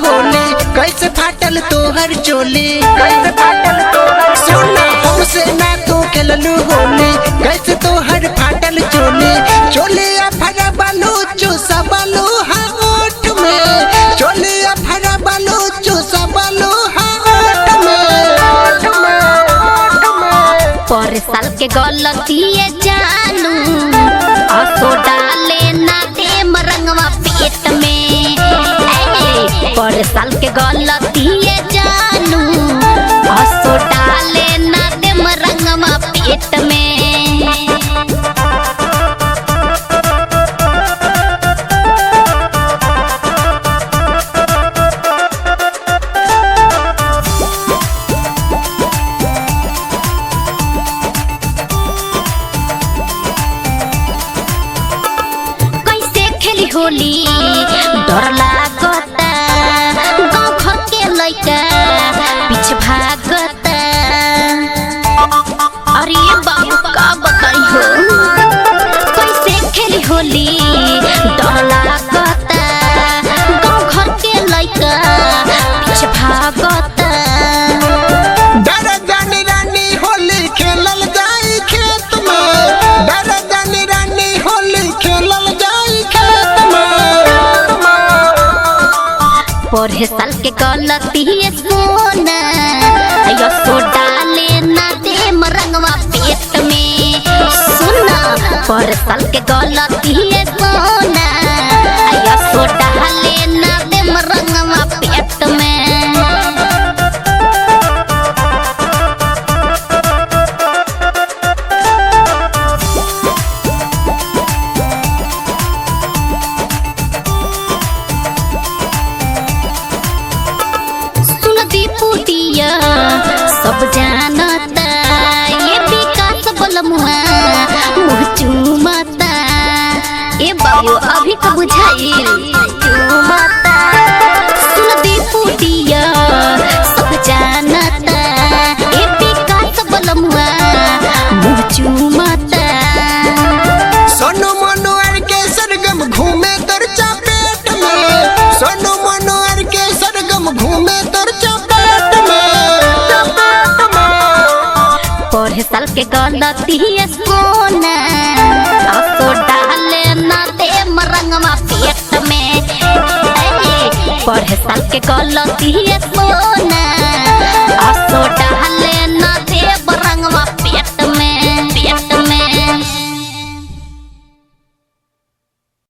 होली कैसे फाटल तोहर चोली, कैसे फाटल तोहर सोना हमसे ना तू खेललू होली कैसे तोहर फाटल चोली। चोलिया भरा बालू चूसा बालू हाँ ओठ में, चोलिया भरा बालू चूसा बालू हाँ ओठ में। पर साल के गलती जानू असो डाले ना दे रंगवा पेट में। पर साल के गलती जानू असो डाले ना दे रंगवा पेट में। होली डर लागता गाँव घर के लइका पीछे भागता। अरे बाबू का बताई हो कैसे खेली होली डर लागता गाँव घर के लइका पीछे भागता। डर जानी रानी होली खेलल जाई खेत में, डर जानी रानी होली खेलल जाई खेत में। पढ़े साल के गलती सोना सो डाले ना दे रंगवा पेट में। सुना पढ़े साल के गलती सोना सो डाले ना दे रंगवा पेट में। सब जानता ये विकास बलमुआ मुँह चूमता। ए बाबू अभी तो बुझाइल चूमता। सुन दी फूटिया सब जानता ये विकास बलमुआ मुँह चूमता। सोनू मनोहर के सरगम घूमे तोर चपेट में, सोनू मनोहर के सरगम घूमे तोर चपेट में। पढ़े साल के गलती सोना असो डाले ना दे रंगवा पेट में। पढ़े साल के गलती सोना